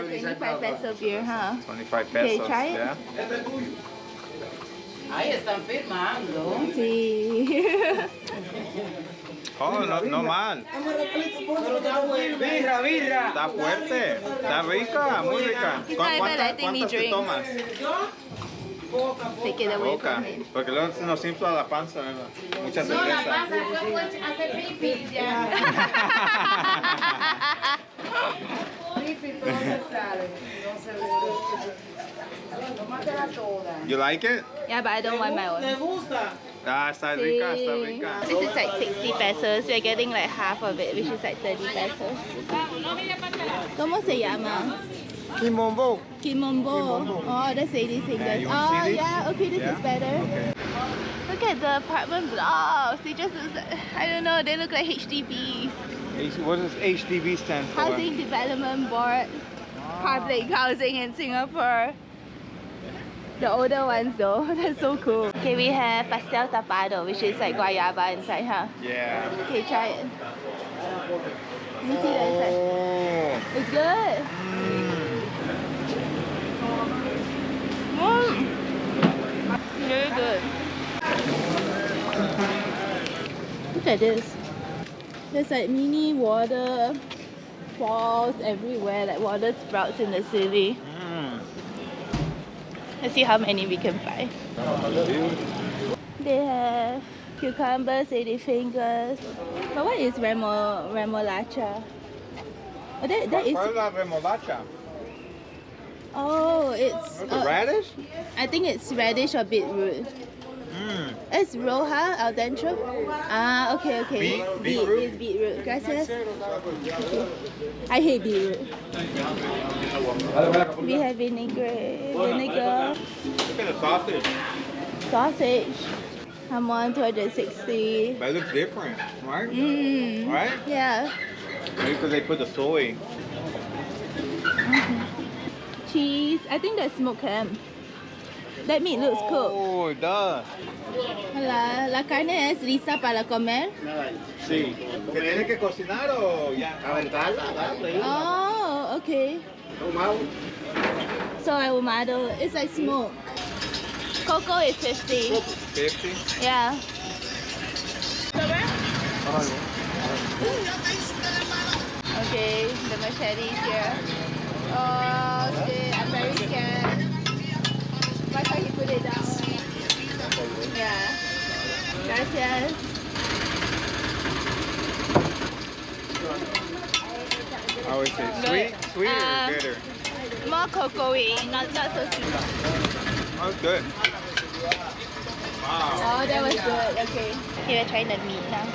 25 peso beer, huh? 25 pesos. Okay, try it. Yeah. Ahí están firmando. Sí. Oh, no mal. Birra, birra. Está fuerte. Está rica, muy rica. It's not even letting me ¿Cuántas te drink. tomas? Take it away Poca. from him. Porque luego se nos infla la panza, ¿verdad? Mucha No, la cerveza. panza después puede hacer pipi. Ya. Pipi, todo se sale. No seguro. Tómatela toda. You like it? Yeah, but I don't want my ¿Te own. gusta? Ah, está rica, está Sí. rica. This is like 60 pesos. We're getting like half of it, which is like 30 pesos. ¿Cómo se llama? Kimombo. Kimombo. Oh, that's 80 Yeah, fingers. you wanna Oh, see this? yeah. Okay, this Yeah? is better. Okay. Look at the apartment blocks. They just, I don't know, they look like HDBs. What does HDB stand for? Housing Development Board. Public housing in Singapore. The older ones though, that's so cool. Okay, we have pastel tapado, which is like guayaba inside, huh? Yeah. Okay, try it. Let me see the inside. Oh. It's good. Very good. Look at this. There's like mini water falls everywhere, like water sprouts in the city. Let's see how many we can find. They have cucumbers, 80 fingers. But what is remolacha? Oh, that ¿Cuál is. es la remolacha? Oh, it's. The radish? I think it's radish or beetroot. It's roja al dentro. Ah, okay, okay. Beetroot? It's beetroot. Gracias. I hate beetroot. We have vinegar. Look at the sausage. Sausage. Hamon 260. But it looks different, right? Right? Yeah. Maybe because they put the soy. Cheese. I think that's smoked ham. That meat looks cooked. Oh, it does. La carne es lista para comer. Sí. ¿Se tiene que cocinar o ya? Oh, okay. So ahumado. It's like smoked. Coco is 50. 50? Yeah. Okay, the machete is here. Oh shit, I'm very scared. Why can't he put it down? Yeah. Gracias. I always say sweet or bitter? More cocoa-y, not so sweet. Oh, it's good. Wow. Oh, that was good. Okay. Here, we're trying the meat now.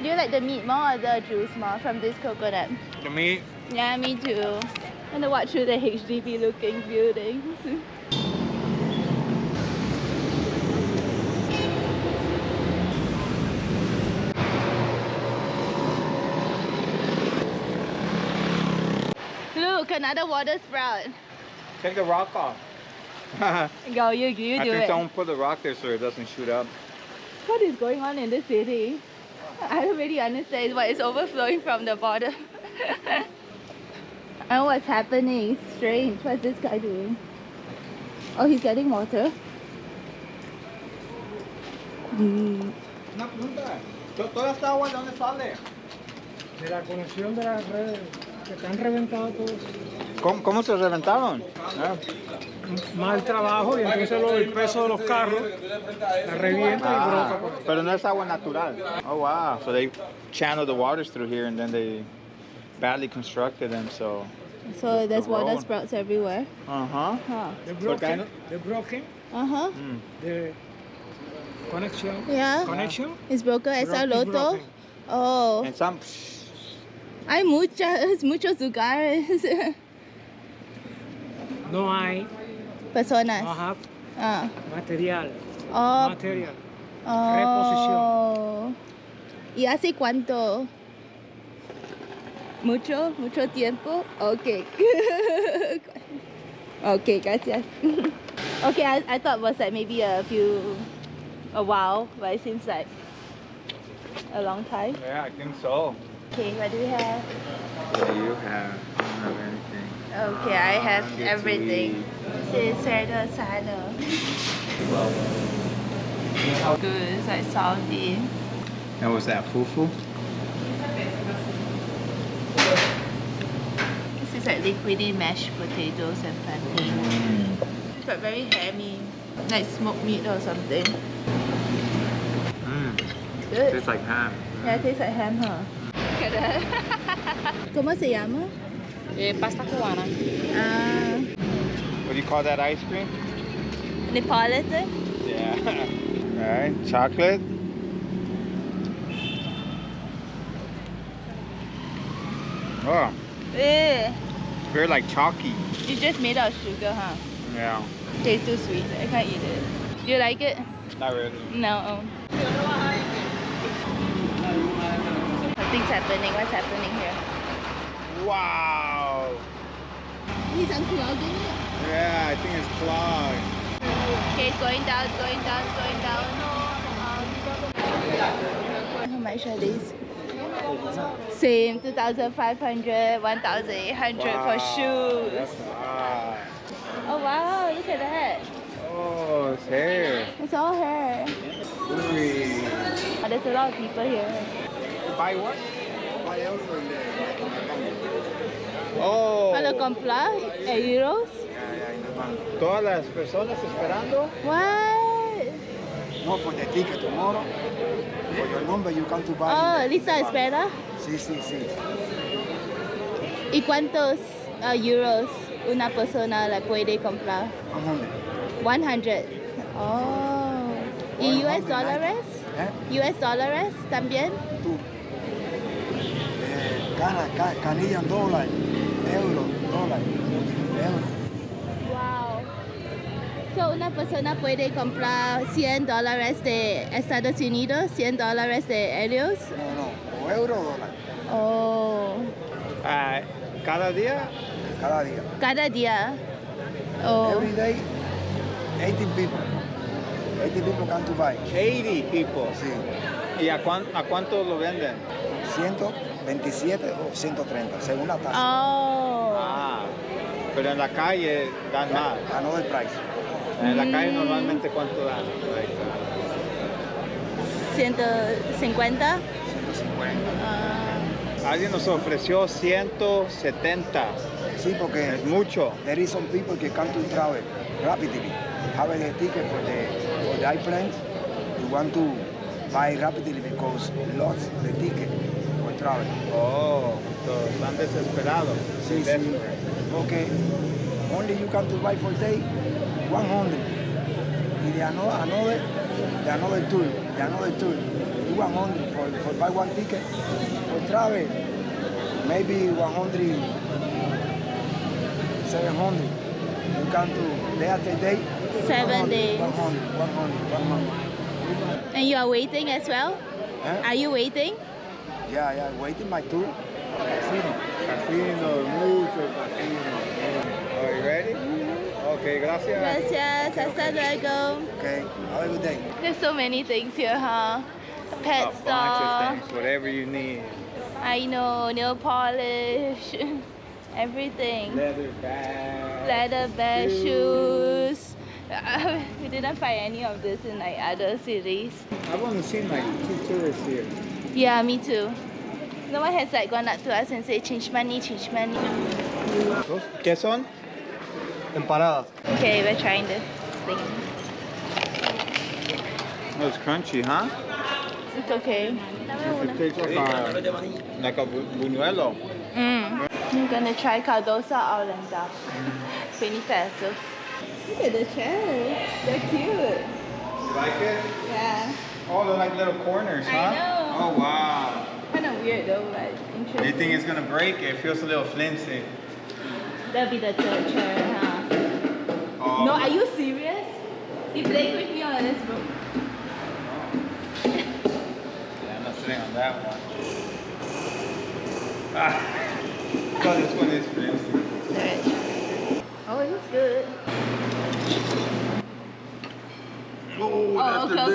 Do you like the meat more or the juice more from this coconut? The meat? Yeah, me too. I want to walk through the HDB looking buildings. Look, another water sprout. Take the rock off. Go, you I do think it. someone put the rock there so it doesn't shoot up. What is going on in the city? I don't really understand what is overflowing from the border. I don't know what's happening. It's strange. What's this guy doing? Oh, he's getting water. Una pregunta. ¿Toda esta agua de dónde sale? De la conexión de las redes que están reventados todos. ¿Cómo se reventaron? Mal trabajo y entonces el peso de los carros la revienta y broca. Pero no es agua natural. Oh wow. So they channeled the waters through here and then they badly constructed them so. So there's water road. sprouts everywhere. Uh-huh. Huh. The broken, Uh-huh. the connection. Yeah. Connection. It's broken. Esa Broken, loto. broken. Oh. And some Hay muchos lugares. No hay, Personas. no have Ah. material. Oh. Material. Oh. ¿Y hace cuánto? Mucho tiempo? Okay. Okay, gracias. Okay, I thought it was like maybe a while, but it seems like a long time. Yeah, I think so. Okay, what do we have? What do you have? I don't have anything. Okay, I have Get to everything. eat. This is sano. Good, it's like salty. And what's that, fufu? This is like liquidy mashed potatoes and plantain. But very hammy, like smoked meat or something. Good. Tastes like ham. Yeah, it tastes like ham, huh? Look at that. ¿Cómo se llama? Pasta cubana. Ah, What do you call that ice cream? Neapolitan? Yeah. Alright, chocolate. Oh, Eh, very like chalky. it's just made out of sugar, huh? Yeah. Tastes too sweet. I can't eat it. Do you like it? Not really. No. Nothing's happening. What's happening here? Wow. He's unclogging it. Yeah, I think it's clogged. Okay, it's going down, it's going down, it's going down. How much are these? Same, 2,500, 1,800 for shoes. That's nice. Oh wow, look at that. Oh, it's hair. It's all hair. Ooh. Oh, there's a lot of people here. Buy what? Oh. ¿Para comprar euros? Todas las personas esperando. What? No, for the ticket tomorrow. For your number, you come to buy. Oh, Lisa espera. Sí, sí, sí. ¿Y cuántos euros una persona la puede comprar? 100. 100. Oh. ¿Y US dólares? US dólares también? Tú. Canadian dollar, euro, dólar, euro. Wow. So una persona puede comprar 100 dólares de Estados Unidos, 100 dólares de euros. No, o euro o dólar. Oh. Cada día. Cada día. Cada día. Oh. Every day, 18 people. 80 people come to buy. 80 people. Sí. ¿Y a cuánto lo venden? 127 o 130, según la tasa. Oh. Ah, pero en la calle dan más. Another price. En la calle normalmente cuánto dan. Like, 150. 150. alguien nos ofreció 170. Sí, porque Es mucho. there is some people que come to travel rapidly. Have a ticket for the airplanes. You want to buy rapidly because lost the ticket for travel. Oh, so están desesperados. Sí, sí. Porque only you come to buy for day 100. Y the another tour, you 100 for buy one ticket for travel. Maybe 100, 700. You come to day after day. 7 days. 100. And you are waiting as well? Huh? Are you waiting? Yeah, waiting my tour. Casino. Casino, mucho casino. Are you ready? Okay, gracias. Gracias. Hasta luego. Okay, have a good day. There's so many things here, huh? Pet A bunch stuff. of things, whatever you need. I know, nail polish. Everything. Leather bag. Leather bag, shoes. We didn't find any of this in like other cities. I've only seen like 2 tourists here. Yeah, me too. No one has like gone up to us and said change money, change money. ¿Qué son? Empanadas. Okay, we're trying this thing. Oh, it's crunchy, huh? It's okay. It tastes like a buñuelo. I'm gonna try Cardosa Orlando. 20 pesos. Look at the chairs. They're cute. You like it? Yeah. Oh, they're like little corners, huh? I know. Oh, wow. Kind of weird though, but Do interesting. you think it's gonna break? It feels a little flimsy. That'll be the third chair, huh? Oh. No, are you serious? You playing with me on this room? Yeah, I'm not sitting on that one. Oh, this one is flimsy. Alright. Oh, it looks good. Oh, that's okay,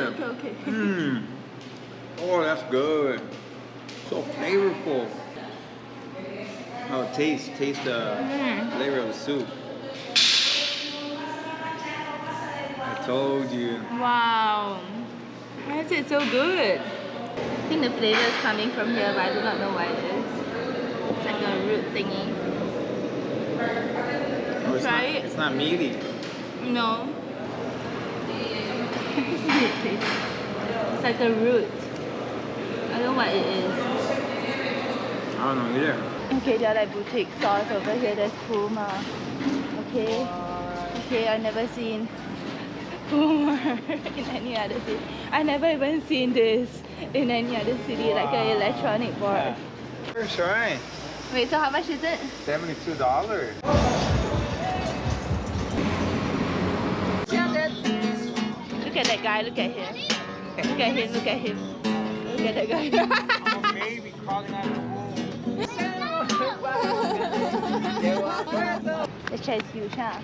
a big okay. chip. Oh, that's good. So flavorful. Oh, taste the flavor of the soup. I told you. Wow. Why is it so good? I think the flavor is coming from here, but I do not know why it is. It's like a root thingy. Oh, Try it. It's not meaty. No. It's like a root. I don't know what it is. I don't know either. Okay, there are like boutique stores over here. There's Puma. Okay. Okay, I've never seen Puma in any other city. I never even seen this in any other city, like an electronic board. Yeah. First try. Wait, so how much is it? $72. Look at that guy, look at him. Look at him, look at him. Look at that guy. I'm a baby crawling out of the womb. The chair is huge, huh?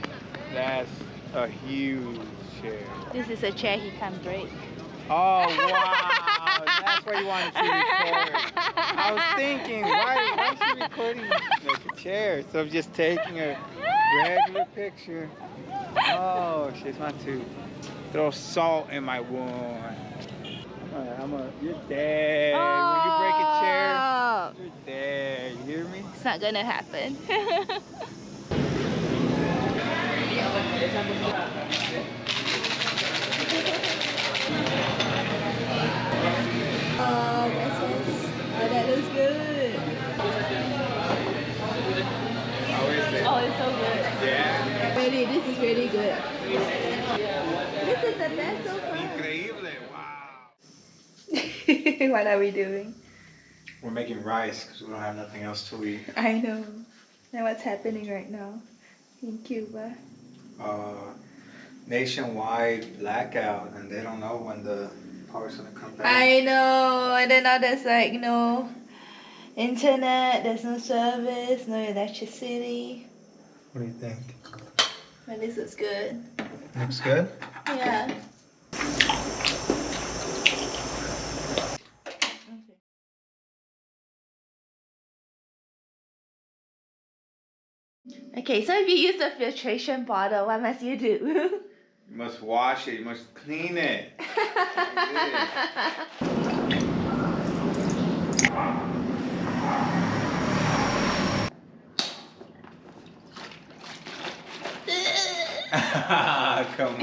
That's a huge chair. This is a chair he can't break. Oh, wow. That's why you wanted to record. I was thinking, why is she recording like a chair? So I'm just taking a regular picture. Oh, she's want to throw salt in my wound. You're dead. When you break a chair, you're dead. You hear me? It's not gonna happen. Oh, that looks good. How is it? Oh, it's so good. Yeah. Really, this is really good. This is the best so far. Increíble. Wow. What are we doing? We're making rice because we don't have nothing else to eat. I know. And what's happening right now in Cuba? Nationwide blackout, and they don't know when the power's gonna come back. I know. And then now there's like no internet, there's no service, no electricity. What do you think? But this looks good. Looks good? Yeah. Okay, so if you use the filtration bottle, what must you do? You must wash it, you must clean it. Come on.